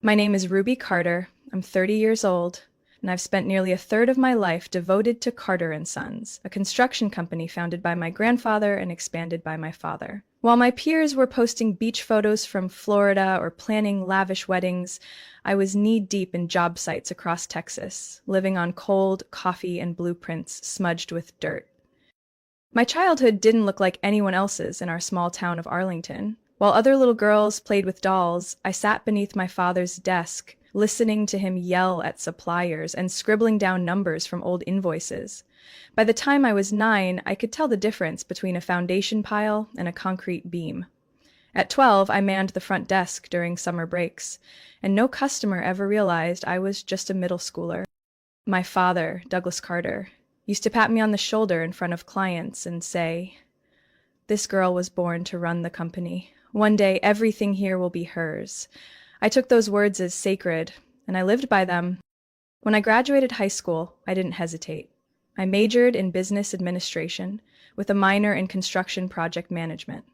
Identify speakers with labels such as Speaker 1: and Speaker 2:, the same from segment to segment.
Speaker 1: My name is Ruby Carter. I'm 30 years old, and I've spent nearly a third of my life devoted to Carter and Sons, a construction company founded by my grandfather and expanded by my father. While my peers were posting beach photos from Florida or planning lavish weddings, I was knee-deep in job sites across Texas, living on cold coffee and blueprints smudged with dirt. My childhood didn't look like anyone else's in our small town of Arlington. While other little girls played with dolls, I sat beneath my father's desk, listening to him yell at suppliers and scribbling down numbers from old invoices. By the time I was 9, I could tell the difference between a foundation pile and a concrete beam. At 12, I manned the front desk during summer breaks, and no customer ever realized I was just a middle schooler. My father, Douglas Carter, used to pat me on the shoulder in front of clients and say, "This girl was born to run the company. One day, everything here will be hers." I took those words as sacred, and I lived by them. When I graduated high school, I didn't hesitate. I majored in business administration with a minor in construction project management.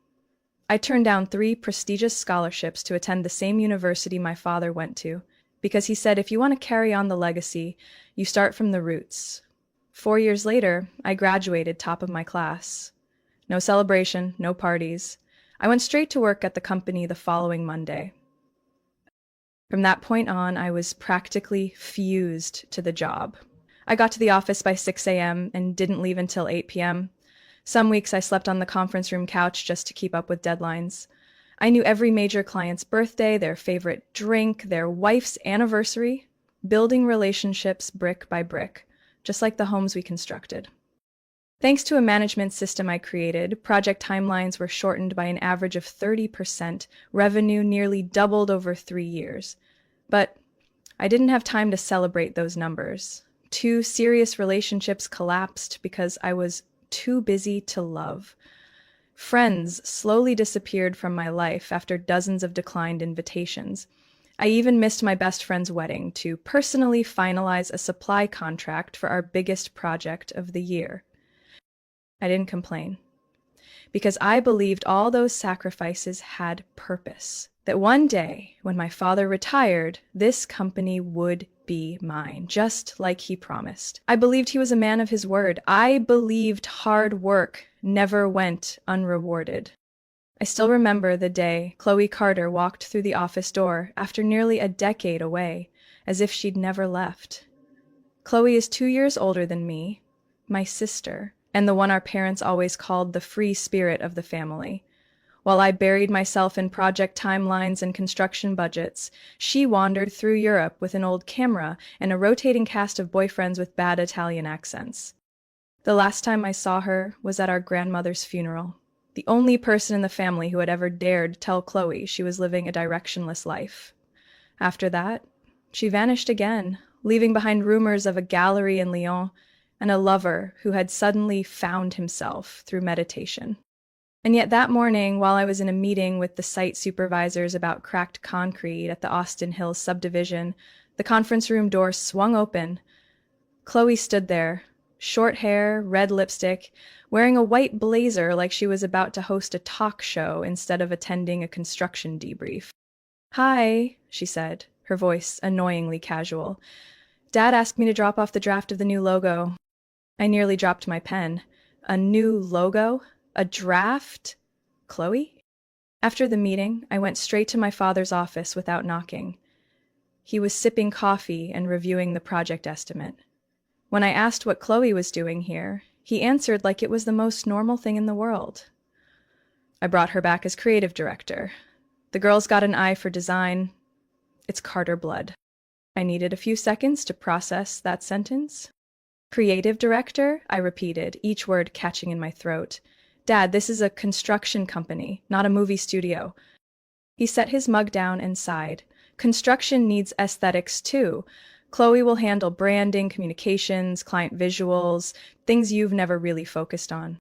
Speaker 1: I turned down 3 prestigious scholarships to attend the same university my father went to, because he said if you want to carry on the legacy, you start from the roots. 4 years later, I graduated top of my class. No celebration, no parties. I went straight to work at the company the following Monday. From that point on, I was practically fused to the job. I got to the office by 6 a.m. and didn't leave until 8 p.m. Some weeks I slept on the conference room couch just to keep up with deadlines. I knew every major client's birthday, their favorite drink, their wife's anniversary, building relationships brick by brick, just like the homes we constructed. Thanks to a management system I created, project timelines were shortened by an average of 30%, revenue nearly doubled over 3 years. But I didn't have time to celebrate those numbers. 2 serious relationships collapsed because I was too busy to love. Friends slowly disappeared from my life after dozens of declined invitations. I even missed my best friend's wedding to personally finalize a supply contract for our biggest project of the year. I didn't complain, because I believed all those sacrifices had purpose, that one day, when my father retired, this company would be mine, just like he promised. I believed he was a man of his word. I believed hard work never went unrewarded. I still remember the day Chloe Carter walked through the office door after nearly a decade away, as if she'd never left. Chloe is 2 years older than me, my sister, and the one our parents always called the free spirit of the family. While I buried myself in project timelines and construction budgets, she wandered through Europe with an old camera and a rotating cast of boyfriends with bad Italian accents. The last time I saw her was at our grandmother's funeral, the only person in the family who had ever dared tell Chloe she was living a directionless life. After that, she vanished again, leaving behind rumors of a gallery in Lyon and a lover who had suddenly found himself through meditation. And yet that morning, while I was in a meeting with the site supervisors about cracked concrete at the Austin Hills subdivision, the conference room door swung open. Chloe stood there, short hair, red lipstick, wearing a white blazer like she was about to host a talk show instead of attending a construction debrief. "Hi," she said, her voice annoyingly casual. "Dad asked me to drop off the draft of the new logo." I nearly dropped my pen. A new logo? A draft? Chloe? After the meeting, I went straight to my father's office without knocking. He was sipping coffee and reviewing the project estimate. When I asked what Chloe was doing here, he answered like it was the most normal thing in the world. "I brought her back as creative director. The girl's got an eye for design. It's Carter blood." I needed a few seconds to process that sentence. "Creative director?" I repeated, each word catching in my throat. "Dad, this is a construction company, not a movie studio." He set his mug down and sighed. "Construction needs aesthetics too. Chloe will handle branding, communications, client visuals, things you've never really focused on."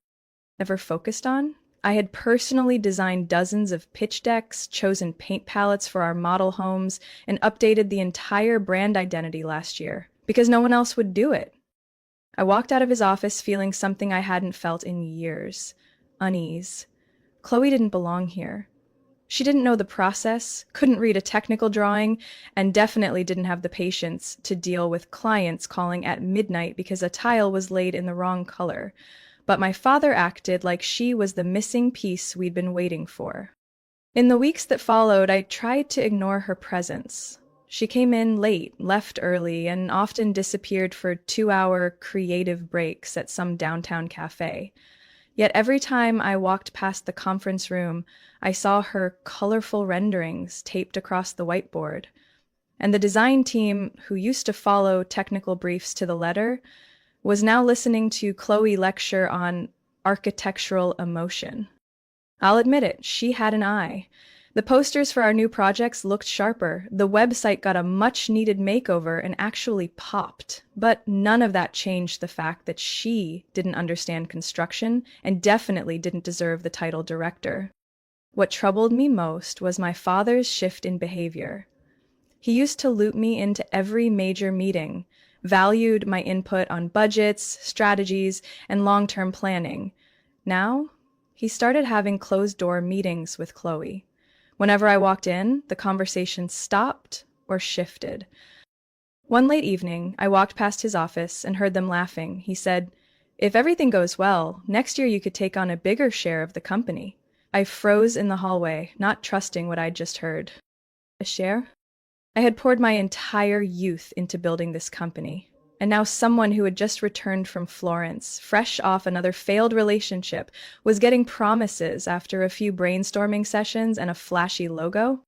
Speaker 1: Never focused on? I had personally designed dozens of pitch decks, chosen paint palettes for our model homes, and updated the entire brand identity last year, because no one else would do it. I walked out of his office feeling something I hadn't felt in years. Unease. Chloe didn't belong here. She didn't know the process, couldn't read a technical drawing, and definitely didn't have the patience to deal with clients calling at midnight because a tile was laid in the wrong color. But my father acted like she was the missing piece we'd been waiting for. In the weeks that followed, I tried to ignore her presence. She came in late, left early, and often disappeared for 2-hour creative breaks at some downtown cafe. Yet every time I walked past the conference room, I saw her colorful renderings taped across the whiteboard. And the design team, who used to follow technical briefs to the letter, was now listening to Chloe lecture on architectural emotion. I'll admit it, she had an eye. The posters for our new projects looked sharper, the website got a much-needed makeover and actually popped. But none of that changed the fact that she didn't understand construction and definitely didn't deserve the title director. What troubled me most was my father's shift in behavior. He used to loop me into every major meeting, valued my input on budgets, strategies, and long-term planning. Now, he started having closed-door meetings with Chloe. Whenever I walked in, the conversation stopped or shifted. One late evening, I walked past his office and heard them laughing. He said, "If everything goes well, next year you could take on a bigger share of the company." I froze in the hallway, not trusting what I'd just heard. A share? I had poured my entire youth into building this company. And now someone who had just returned from Florence, fresh off another failed relationship, was getting promises after a few brainstorming sessions and a flashy logo?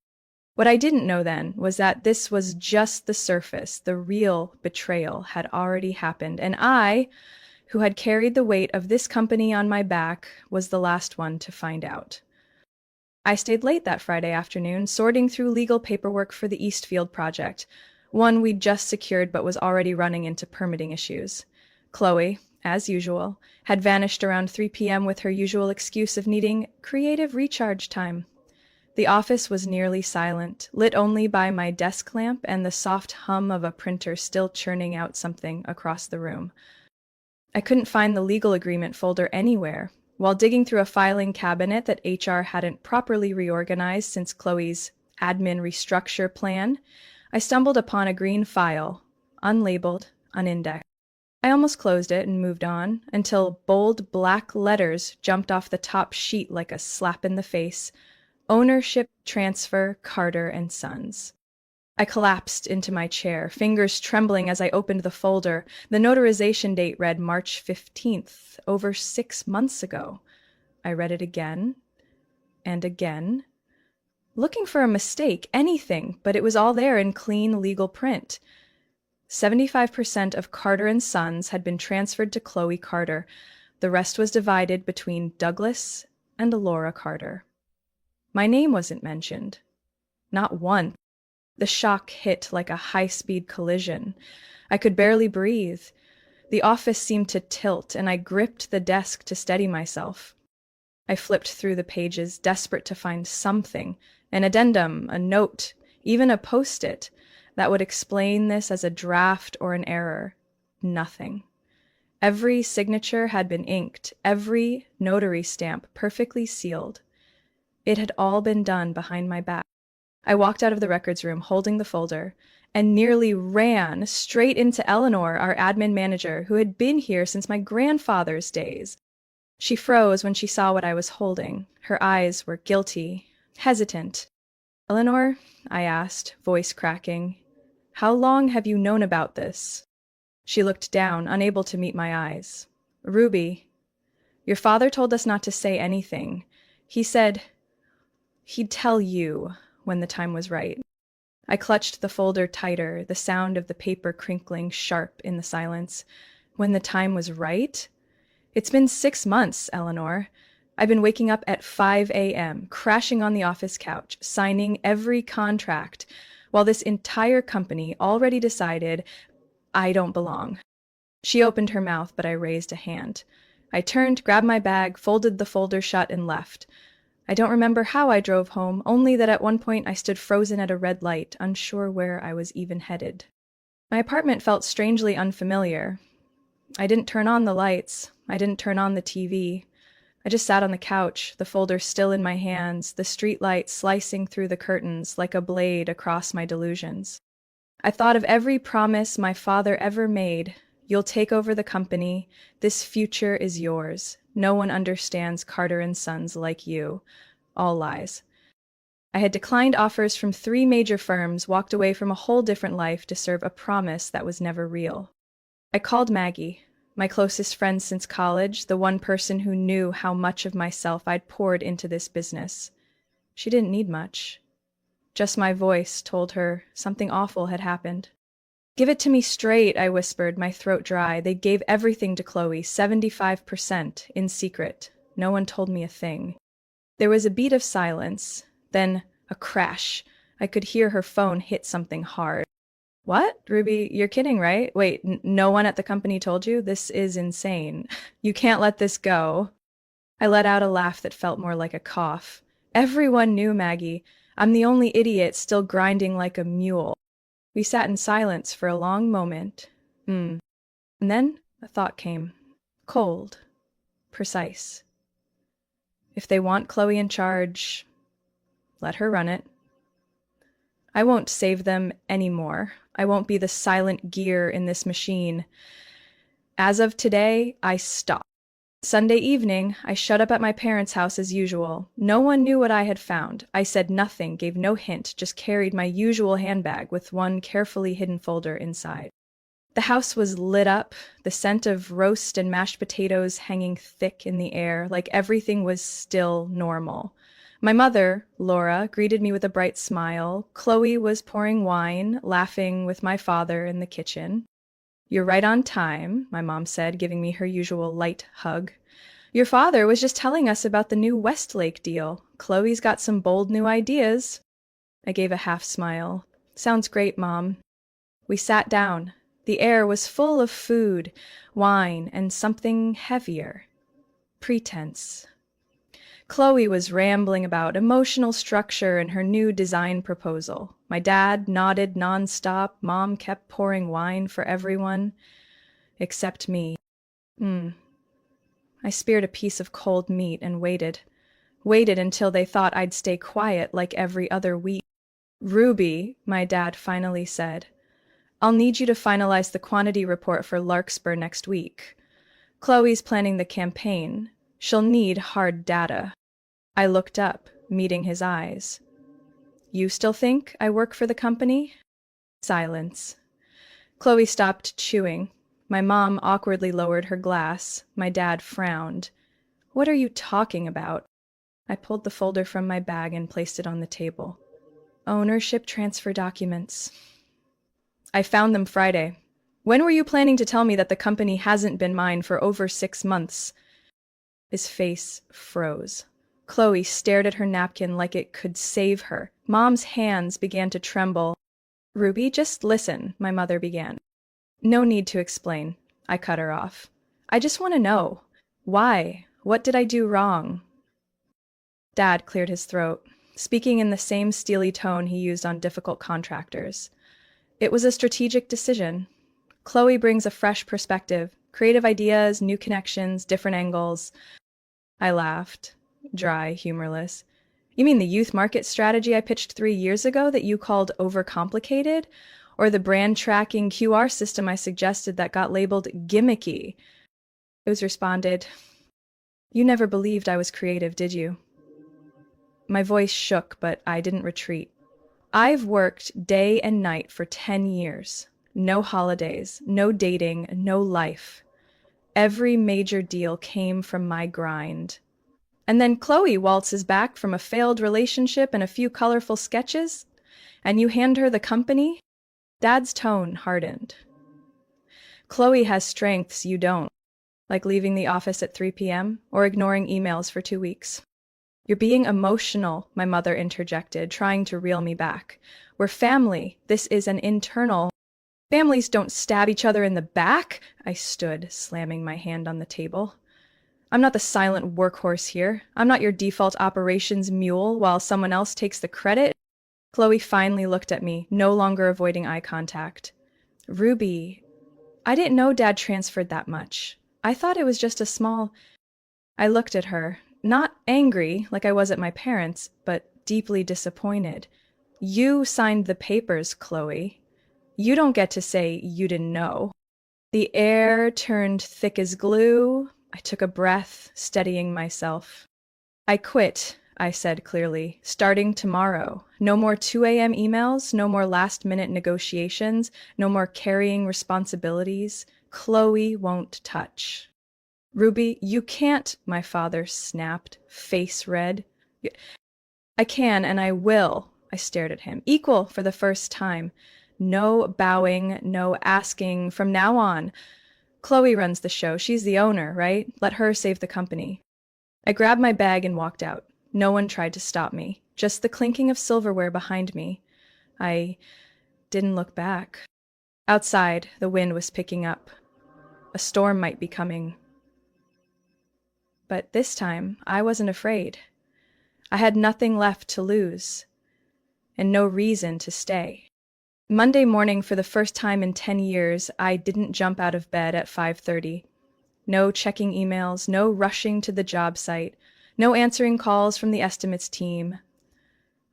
Speaker 1: What I didn't know then was that this was just the surface. The real betrayal had already happened, and I, who had carried the weight of this company on my back, was the last one to find out. I stayed late that Friday afternoon, sorting through legal paperwork for the Eastfield project, one we'd just secured but was already running into permitting issues. Chloe, as usual, had vanished around 3 p.m. with her usual excuse of needing creative recharge time. The office was nearly silent, lit only by my desk lamp and the soft hum of a printer still churning out something across the room. I couldn't find the legal agreement folder anywhere. While digging through a filing cabinet that HR hadn't properly reorganized since Chloe's admin restructure plan, I stumbled upon a green file, unlabeled, unindexed. I almost closed it and moved on until bold black letters jumped off the top sheet like a slap in the face. Ownership transfer, Carter and Sons. I collapsed into my chair, fingers trembling as I opened the folder. The notarization date read March 15th, over 6 months ago. I read it again and again, looking for a mistake, anything, but it was all there in clean legal print. 75% of Carter and Sons had been transferred to Chloe Carter. The rest was divided between Douglas and Laura Carter. My name wasn't mentioned. Not once. The shock hit like a high-speed collision. I could barely breathe. The office seemed to tilt, and I gripped the desk to steady myself. I flipped through the pages, desperate to find something, an addendum, a note, even a post-it, that would explain this as a draft or an error. Nothing. Every signature had been inked, every notary stamp perfectly sealed. It had all been done behind my back. I walked out of the records room holding the folder and nearly ran straight into Eleanor, our admin manager, who had been here since my grandfather's days. She froze when she saw what I was holding. Her eyes were guilty, hesitant. "Eleanor," I asked, voice cracking, "how long have you known about this?" She looked down, unable to meet my eyes. "Ruby, your father told us not to say anything. He said he'd tell you when the time was right." I clutched the folder tighter, the sound of the paper crinkling sharp in the silence. When the time was right? It's been 6 months, Eleanor. I've been waking up at 5 a.m., crashing on the office couch, signing every contract, while this entire company already decided I don't belong. She opened her mouth, but I raised a hand. I turned, grabbed my bag, folded the folder shut, and left. I don't remember how I drove home, only that at one point I stood frozen at a red light, unsure where I was even headed. My apartment felt strangely unfamiliar. I didn't turn on the lights. I didn't turn on the TV. I just sat on the couch, the folder still in my hands, the streetlight slicing through the curtains like a blade across my delusions. I thought of every promise my father ever made. You'll take over the company. This future is yours. No one understands Carter and Sons like you. All lies. I had declined offers from 3 major firms, walked away from a whole different life to serve a promise that was never real. I called Maggie, my closest friend since college, the one person who knew how much of myself I'd poured into this business. She didn't need much. Just my voice told her something awful had happened. Give it to me straight, I whispered, my throat dry. They gave everything to Chloe, 75%, in secret. No one told me a thing. There was a beat of silence, then a crash. I could hear her phone hit something hard. What? Ruby, you're kidding, right? Wait, no one at the company told you? This is insane. You can't let this go. I let out a laugh that felt more like a cough. Everyone knew, Maggie. I'm the only idiot still grinding like a mule. We sat in silence for a long moment. And then a thought came. Cold. Precise. If they want Chloe in charge, let her run it. I won't save them anymore. I won't be the silent gear in this machine. As of today, I stop. Sunday evening, I shut up at my parents' house as usual. No one knew what I had found. I said nothing, gave no hint, just carried my usual handbag with one carefully hidden folder inside. The house was lit up, the scent of roast and mashed potatoes hanging thick in the air, like everything was still normal. My mother, Laura, greeted me with a bright smile. Chloe was pouring wine, laughing with my father in the kitchen. You're right on time, my mom said, giving me her usual light hug. Your father was just telling us about the new Westlake deal. Chloe's got some bold new ideas. I gave a half smile. Sounds great, Mom. We sat down. The air was full of food, wine, and something heavier. Pretense. Chloe was rambling about emotional structure and her new design proposal. My dad nodded nonstop. Mom kept pouring wine for everyone, except me. I speared a piece of cold meat and waited. Waited until they thought I'd stay quiet like every other week. Ruby, my dad finally said, I'll need you to finalize the quantity report for Larkspur next week. Chloe's planning the campaign. She'll need hard data. I looked up, meeting his eyes. You still think I work for the company? Silence. Chloe stopped chewing. My mom awkwardly lowered her glass. My dad frowned. What are you talking about? I pulled the folder from my bag and placed it on the table. Ownership transfer documents. I found them Friday. When were you planning to tell me that the company hasn't been mine for over 6 months? His face froze. Chloe stared at her napkin like it could save her. Mom's hands began to tremble. Ruby, just listen, my mother began. No need to explain. I cut her off. I just want to know. Why? What did I do wrong? Dad cleared his throat, speaking in the same steely tone he used on difficult contractors. It was a strategic decision. Chloe brings a fresh perspective, creative ideas, new connections, different angles. I laughed, dry, humorless. You mean the youth market strategy I pitched 3 years ago that you called overcomplicated? Or the brand tracking QR system I suggested that got labeled gimmicky? It was responded, You never believed I was creative, did you? My voice shook, but I didn't retreat. I've worked day and night for 10 years. No holidays, no dating, no life. Every major deal came from my grind. And then Chloe waltzes back from a failed relationship and a few colorful sketches, and you hand her the company? Dad's tone hardened. Chloe has strengths you don't, like leaving the office at 3 p.m. or ignoring emails for 2 weeks. You're being emotional, my mother interjected, trying to reel me back. We're family. This is an internal. Families don't stab each other in the back. I stood, slamming my hand on the table. I'm not the silent workhorse here. I'm not your default operations mule while someone else takes the credit. Chloe finally looked at me, no longer avoiding eye contact. Ruby, I didn't know Dad transferred that much. I thought it was just a small. I looked at her, not angry like I was at my parents, but deeply disappointed. You signed the papers, Chloe. You don't get to say you didn't know. The air turned thick as glue. I took a breath, steadying myself. I quit, I said clearly, starting tomorrow. No more 2 a.m. emails, no more last-minute negotiations, no more carrying responsibilities. Chloe won't touch. Ruby, you can't, my father snapped, face red. I can and I will, I stared at him. Equal for the first time. No bowing, no asking. From now on, Chloe runs the show. She's the owner, right? Let her save the company. I grabbed my bag and walked out. No one tried to stop me. Just the clinking of silverware behind me. I didn't look back. Outside, the wind was picking up. A storm might be coming. But this time, I wasn't afraid. I had nothing left to lose, and no reason to stay. Monday morning, for the first time in 10 years, I didn't jump out of bed at 5:30. No checking emails, no rushing to the job site, no answering calls from the estimates team.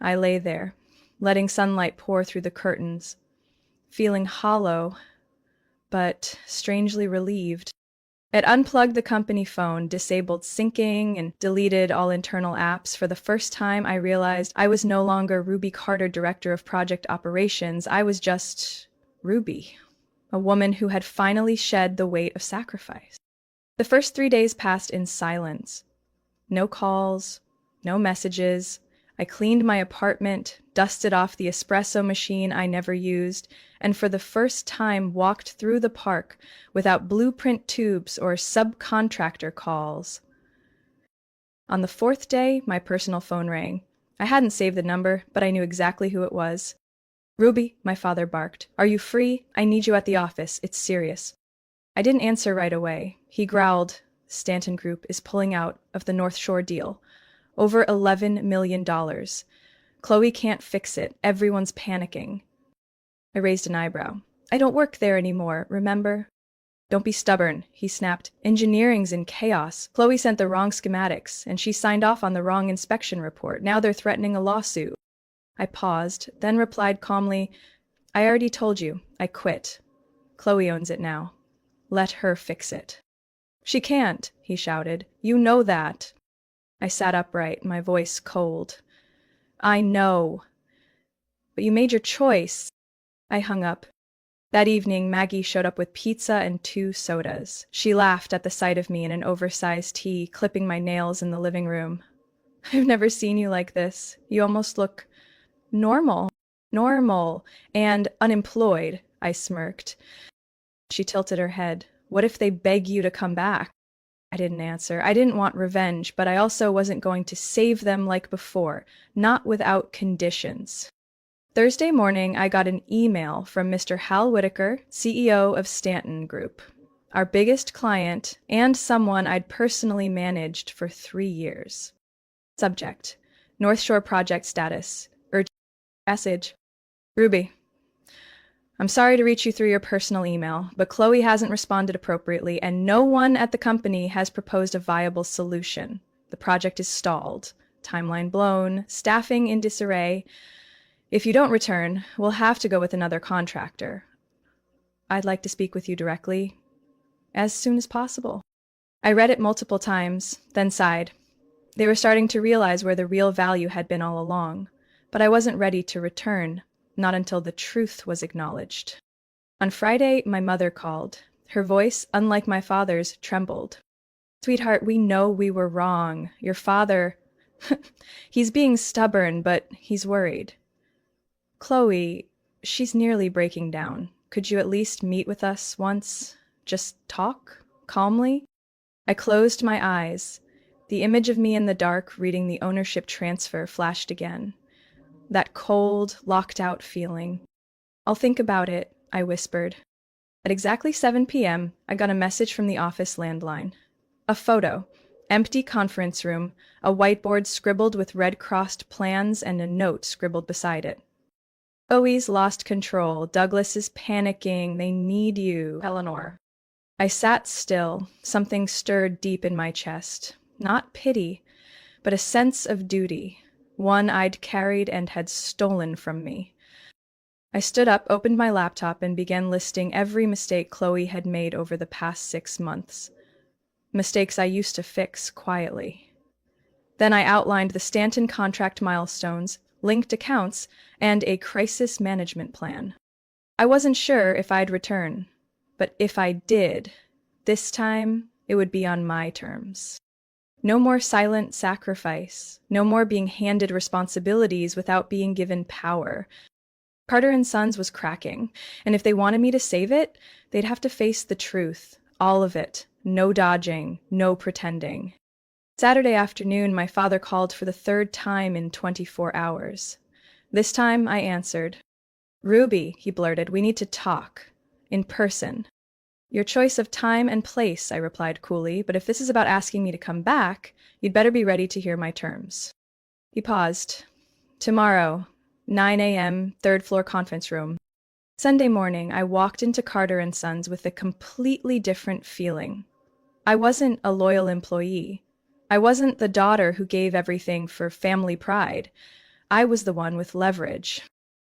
Speaker 1: I lay there, letting sunlight pour through the curtains, feeling hollow, but strangely relieved. It unplugged the company phone, disabled syncing, and deleted all internal apps. For the first time, I realized I was no longer Ruby Carter, Director of Project Operations. I was just Ruby, a woman who had finally shed the weight of sacrifice. The first 3 days passed in silence. No calls, no messages. I cleaned my apartment, dusted off the espresso machine I never used, and for the first time walked through the park without blueprint tubes or subcontractor calls. On the 4th day, my personal phone rang. I hadn't saved the number, but I knew exactly who it was. "Ruby," my father barked. "Are you free? I need you at the office. It's serious." I didn't answer right away. He growled, "Stanton Group is pulling out of the North Shore deal. Over $11 million. Chloe can't fix it. Everyone's panicking." I raised an eyebrow. "I don't work there anymore, remember?" "Don't be stubborn," he snapped. "Engineering's in chaos. Chloe sent the wrong schematics, and she signed off on the wrong inspection report. Now they're threatening a lawsuit." I paused, then replied calmly, "I already told you. I quit. Chloe owns it now. Let her fix it." "She can't," he shouted. "You know that." I sat upright, my voice cold. "I know. But you made your choice." I hung up. That evening, Maggie showed up with pizza and 2 sodas. She laughed at the sight of me in an oversized tee, clipping my nails in the living room. "I've never seen you like this. You almost look normal." "Normal and unemployed," I smirked. She tilted her head. "What if they beg you to come back?" I didn't answer. I didn't want revenge, but I also wasn't going to save them like before, not without conditions. Thursday morning, I got an email from Mr. Hal Whitaker, CEO of Stanton Group, our biggest client and someone I'd personally managed for 3 years. Subject: North Shore project status. Urgent message. "Ruby, I'm sorry to reach you through your personal email, but Chloe hasn't responded appropriately, and no one at the company has proposed a viable solution. The project is stalled, timeline blown, staffing in disarray. If you don't return, we'll have to go with another contractor. I'd like to speak with you directly, as soon as possible." I read it multiple times, then sighed. They were starting to realize where the real value had been all along, but I wasn't ready to return. Not until the truth was acknowledged. On Friday, my mother called. Her voice, unlike my father's, trembled. "Sweetheart, we know we were wrong. Your father, he's being stubborn, but he's worried. Chloe, she's nearly breaking down. Could you at least meet with us once? Just talk, calmly?" I closed my eyes. The image of me in the dark reading the ownership transfer flashed again. That cold, locked-out feeling. "I'll think about it," I whispered. At exactly 7 p.m., I got a message from the office landline. A photo. Empty conference room, a whiteboard scribbled with red-crossed plans, and a note scribbled beside it. "Chloe's lost control. Douglas is panicking. They need you, Eleanor." I sat still. Something stirred deep in my chest. Not pity, but a sense of duty, one I'd carried and had stolen from me. I stood up, opened my laptop, and began listing every mistake Chloe had made over the past 6 months. Mistakes I used to fix quietly. Then I outlined the Stanton contract milestones, linked accounts, and a crisis management plan. I wasn't sure if I'd return, but if I did, this time it would be on my terms. No more silent sacrifice, no more being handed responsibilities without being given power. Carter and Sons was cracking, and if they wanted me to save it, they'd have to face the truth, all of it, no dodging, no pretending. Saturday afternoon, my father called for the third time in 24 hours. This time, I answered. "Ruby," he blurted, "we need to talk. In person." "Your choice of time and place," I replied coolly, "but if this is about asking me to come back, you'd better be ready to hear my terms." He paused. "Tomorrow, 9 a.m., third-floor conference room." Sunday morning, I walked into Carter and Sons with a completely different feeling. I wasn't a loyal employee. I wasn't the daughter who gave everything for family pride. I was the one with leverage.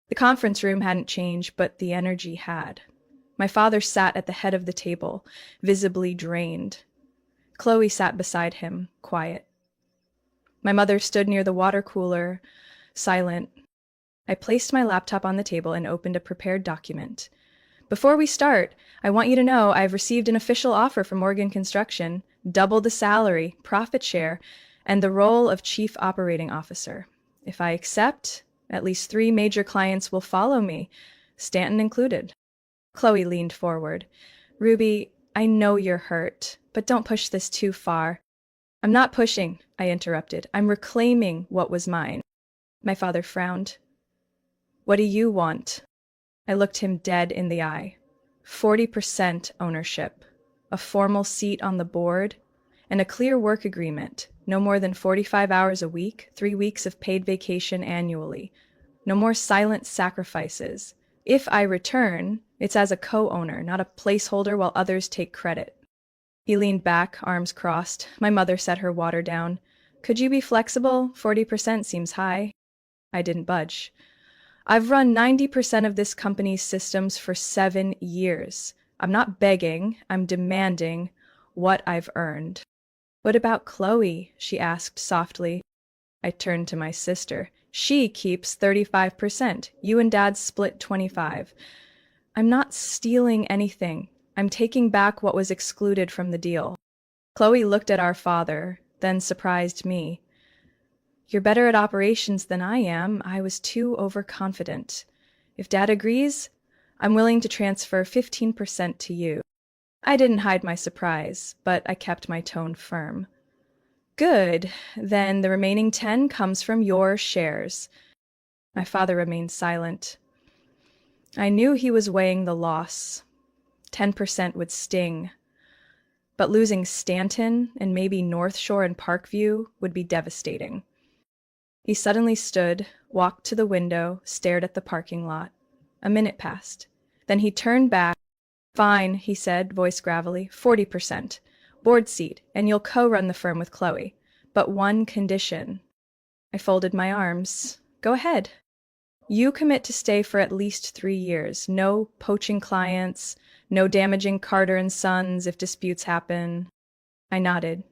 Speaker 1: The conference room hadn't changed, but the energy had. My father sat at the head of the table, visibly drained. Chloe sat beside him, quiet. My mother stood near the water cooler, silent. I placed my laptop on the table and opened a prepared document. "Before we start, I want you to know I've received an official offer from Morgan Construction, double the salary, profit share, and the role of Chief Operating Officer. If I accept, at least 3 major clients will follow me, Stanton included." Chloe leaned forward. "Ruby, I know you're hurt, but don't push this too far." "I'm not pushing," I interrupted. "I'm reclaiming what was mine." My father frowned. "What do you want?" I looked him dead in the eye. 40% ownership, a formal seat on the board, and a clear work agreement, no more than 45 hours a week, 3 weeks of paid vacation annually. No more silent sacrifices. If I return, it's as a co-owner, not a placeholder while others take credit. He leaned back, arms crossed. My mother set her water down. "Could you be flexible? 40% seems high." I didn't budge. "I've run 90% of this company's systems for 7 years. I'm not begging, I'm demanding what I've earned." "What about Chloe?" she asked softly. I turned to my sister. "She keeps 35%. You and Dad split 25. I'm not stealing anything. I'm taking back what was excluded from the deal." Chloe looked at our father, then surprised me. "You're better at operations than I am. I was too overconfident. If Dad agrees, I'm willing to transfer 15% to you." I didn't hide my surprise, but I kept my tone firm. "Good. Then the remaining 10 comes from your shares." My father remained silent. I knew he was weighing the loss. 10% would sting. But losing Stanton and maybe North Shore and Parkview would be devastating. He suddenly stood, walked to the window, stared at the parking lot. A minute passed. Then he turned back. "Fine," he said, voice gravelly, 40%. Board seat, and you'll co-run the firm with Chloe. But one condition." I folded my arms. "Go ahead." "You commit to stay for at least 3 years. No poaching clients, no damaging Carter and Sons if disputes happen." I nodded.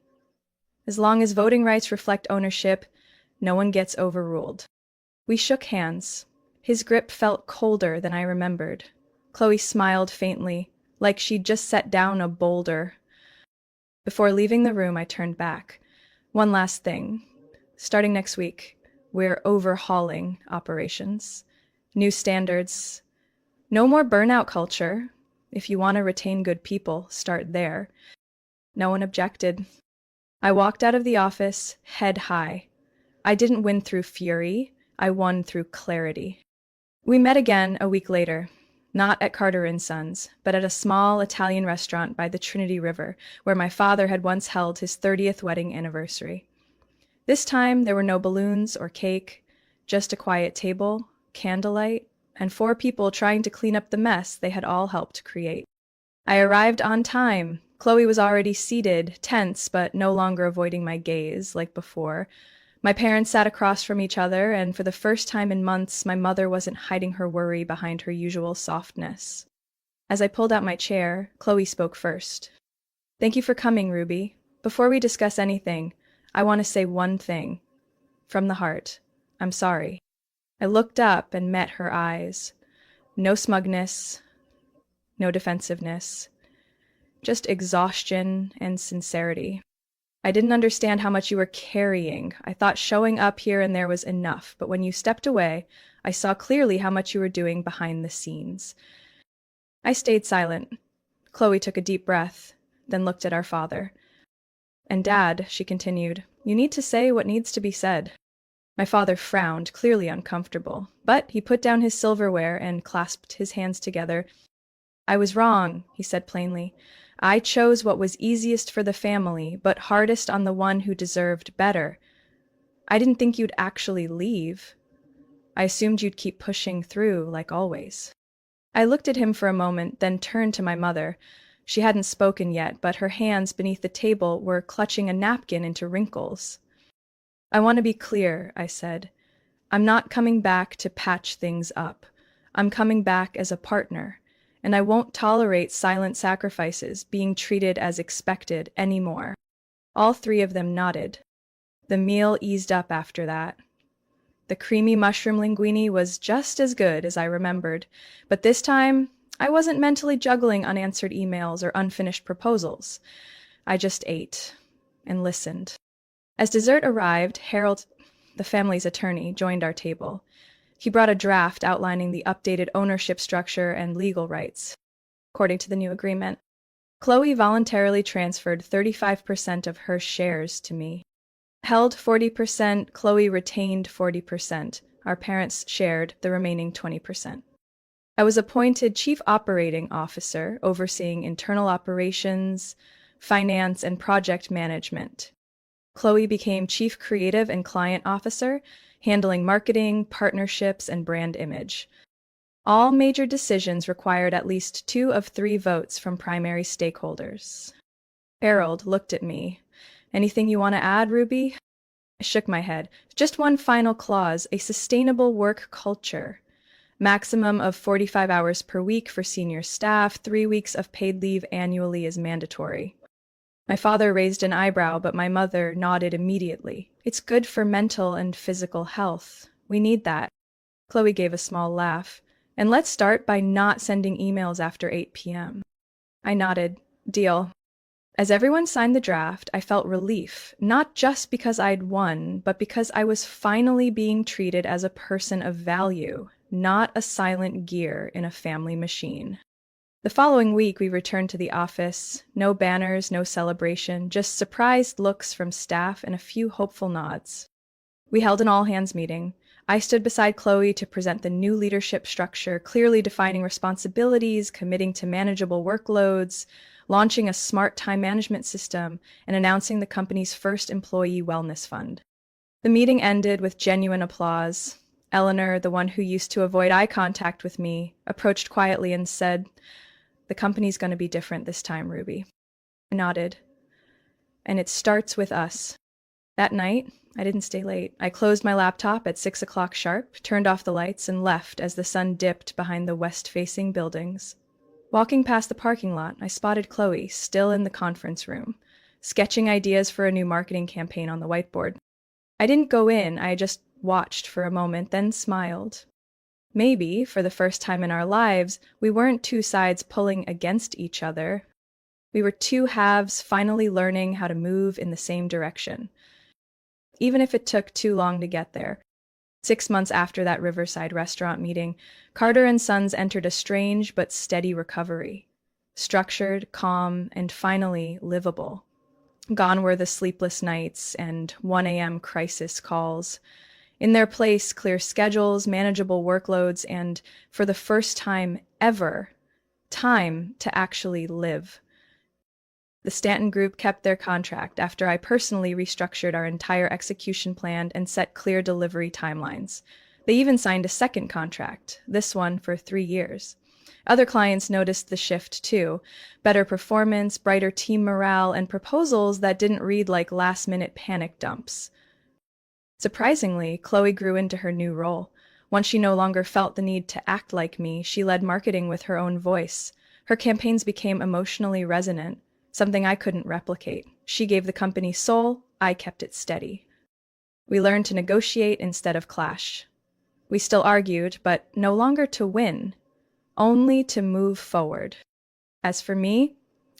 Speaker 1: "As long as voting rights reflect ownership, no one gets overruled." We shook hands. His grip felt colder than I remembered. Chloe smiled faintly, like she'd just set down a boulder. Before leaving the room, I turned back. "One last thing. Starting next week, we're overhauling operations. New standards. No more burnout culture. If you want to retain good people, start there." No one objected. I walked out of the office, head high. I didn't win through fury. I won through clarity. We met again a week later, not at Carter and Sons, but at a small Italian restaurant by the Trinity River, where my father had once held his 30th wedding anniversary. This time there were no balloons or cake, just a quiet table, candlelight, and 4 people trying to clean up the mess they had all helped create. I arrived on time, Chloe was already seated, tense but no longer avoiding my gaze like before. My parents sat across from each other, and for the first time in months, my mother wasn't hiding her worry behind her usual softness. As I pulled out my chair, Chloe spoke first. "Thank you for coming, Ruby. Before we discuss anything, I want to say one thing. From the heart. I'm sorry." I looked up and met her eyes. No smugness, no defensiveness, just exhaustion and sincerity. "I didn't understand how much you were carrying. I thought showing up here and there was enough, but when you stepped away, I saw clearly how much you were doing behind the scenes." I stayed silent. Chloe took a deep breath, then looked at our father. "And Dad," she continued, "you need to say what needs to be said." My father frowned, clearly uncomfortable, but he put down his silverware and clasped his hands together. "I was wrong," he said plainly. "I chose what was easiest for the family, but hardest on the one who deserved better. I didn't think you'd actually leave. I assumed you'd keep pushing through, like always." I looked at him for a moment, then turned to my mother. She hadn't spoken yet, but her hands beneath the table were clutching a napkin into wrinkles. "I want to be clear," I said. "I'm not coming back to patch things up. I'm coming back as a partner, and I won't tolerate silent sacrifices being treated as expected anymore." All three of them nodded. The meal eased up after that. The creamy mushroom linguine was just as good as I remembered, but this time I wasn't mentally juggling unanswered emails or unfinished proposals. I just ate and listened. As dessert arrived, Harold, the family's attorney, joined our table. He brought a draft outlining the updated ownership structure and legal rights. According to the new agreement, Chloe voluntarily transferred 35% of her shares to me. Held 40%, Chloe retained 40%. Our parents shared the remaining 20%. I was appointed Chief Operating Officer, overseeing internal operations, finance, and project management. Chloe became Chief Creative and Client Officer, handling marketing, partnerships, and brand image. All major decisions required at least 2 of 3 votes from primary stakeholders. Harold looked at me. "Anything you want to add, Ruby?" I shook my head. "Just one final clause, a sustainable work culture. Maximum of 45 hours per week for senior staff, 3 weeks of paid leave annually is mandatory." My father raised an eyebrow, but my mother nodded immediately. "It's good for mental and physical health. We need that." Chloe gave a small laugh. "And let's start by not sending emails after 8 p.m. I nodded. "Deal." As everyone signed the draft, I felt relief, not just because I'd won, but because I was finally being treated as a person of value, not a silent gear in a family machine. The following week, we returned to the office. No banners, no celebration, just surprised looks from staff and a few hopeful nods. We held an all-hands meeting. I stood beside Chloe to present the new leadership structure, clearly defining responsibilities, committing to manageable workloads, launching a smart time management system, and announcing the company's first employee wellness fund. The meeting ended with genuine applause. Eleanor, the one who used to avoid eye contact with me, approached quietly and said, "The company's going to be different this time, Ruby." I nodded. "And it starts with us." That night, I didn't stay late. I closed my laptop at 6 o'clock sharp, turned off the lights, and left as the sun dipped behind the west-facing buildings. Walking past the parking lot, I spotted Chloe, still in the conference room, sketching ideas for a new marketing campaign on the whiteboard. I didn't go in, I just watched for a moment, then smiled. Maybe, for the first time in our lives, we weren't 2 sides pulling against each other. We were 2 halves finally learning how to move in the same direction. Even if it took too long to get there. 6 months after that Riverside restaurant meeting, Carter and Sons entered a strange but steady recovery. Structured, calm, and finally livable. Gone were the sleepless nights and 1 a.m. crisis calls. In their place, clear schedules, manageable workloads, and, for the first time ever, time to actually live. The Stanton Group kept their contract after I personally restructured our entire execution plan and set clear delivery timelines. They even signed a second contract, this one for 3 years. Other clients noticed the shift too. Better performance, brighter team morale, and proposals that didn't read like last-minute panic dumps. Surprisingly, Chloe grew into her new role. Once she no longer felt the need to act like me, she led marketing with her own voice. Her campaigns became emotionally resonant, something I couldn't replicate. She gave the company soul, I kept it steady. We learned to negotiate instead of clash. We still argued, but no longer to win, only to move forward. As for me,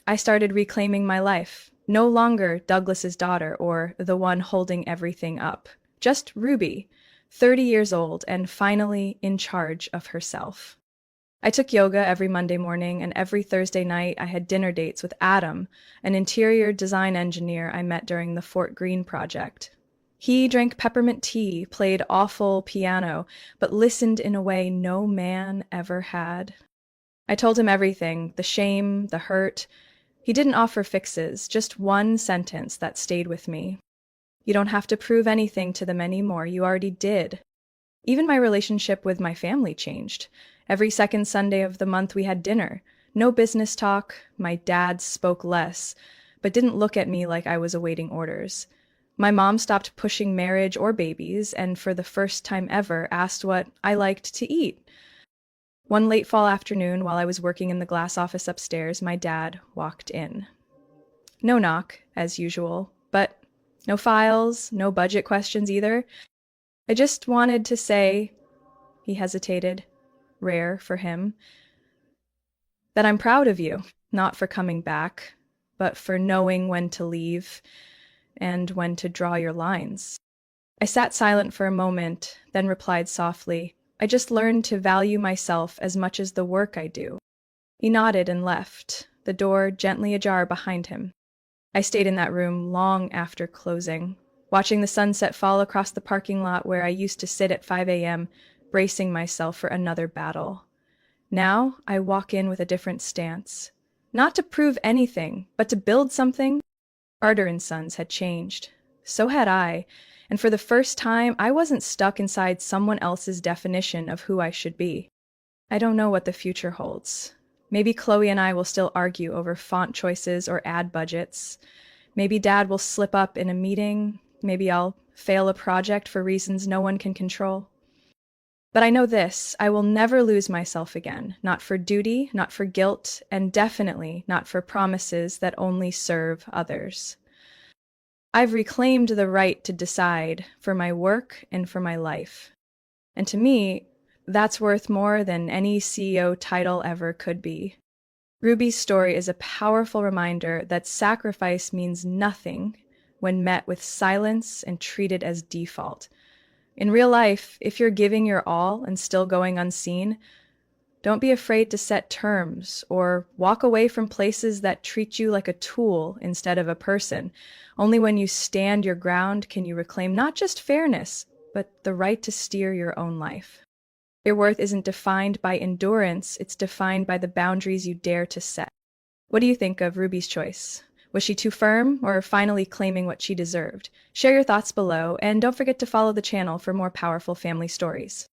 Speaker 1: I started reclaiming my life. No longer Douglas's daughter or the one holding everything up. Just Ruby, 30 years old and finally in charge of herself. I took yoga every Monday morning, and every Thursday night I had dinner dates with Adam, an interior design engineer I met during the Fort Greene project. He drank peppermint tea, played awful piano, but listened in a way no man ever had. I told him everything, the shame, the hurt. He didn't offer fixes, just one sentence that stayed with me. You don't have to prove anything to them anymore, you already did. Even my relationship with my family changed. Every second Sunday of the month we had dinner. No business talk, my dad spoke less, but didn't look at me like I was awaiting orders. My mom stopped pushing marriage or babies, and for the first time ever asked what I liked to eat. One late fall afternoon, while I was working in the glass office upstairs, my dad walked in. No knock, as usual, but no files, no budget questions either. I just wanted to say, he hesitated, rare for him, that I'm proud of you, not for coming back, but for knowing when to leave and when to draw your lines. I sat silent for a moment, then replied softly, I just learned to value myself as much as the work I do. He nodded and left, the door gently ajar behind him. I stayed in that room long after closing, watching the sunset fall across the parking lot where I used to sit at 5 a.m., bracing myself for another battle. Now I walk in with a different stance. Not to prove anything, but to build something. Carter & Sons had changed. So had I, and for the first time, I wasn't stuck inside someone else's definition of who I should be. I don't know what the future holds. Maybe Chloe and I will still argue over font choices or ad budgets. Maybe Dad will slip up in a meeting. Maybe I'll fail a project for reasons no one can control. But I know this, I will never lose myself again, not for duty, not for guilt, and definitely not for promises that only serve others. I've reclaimed the right to decide for my work and for my life. And to me, that's worth more than any CEO title ever could be. Ruby's story is a powerful reminder that sacrifice means nothing when met with silence and treated as default. In real life, if you're giving your all and still going unseen, don't be afraid to set terms or walk away from places that treat you like a tool instead of a person. Only when you stand your ground can you reclaim not just fairness, but the right to steer your own life. Your worth isn't defined by endurance, it's defined by the boundaries you dare to set. What do you think of Ruby's choice? Was she too firm, or finally claiming what she deserved? Share your thoughts below, and don't forget to follow the channel for more powerful family stories.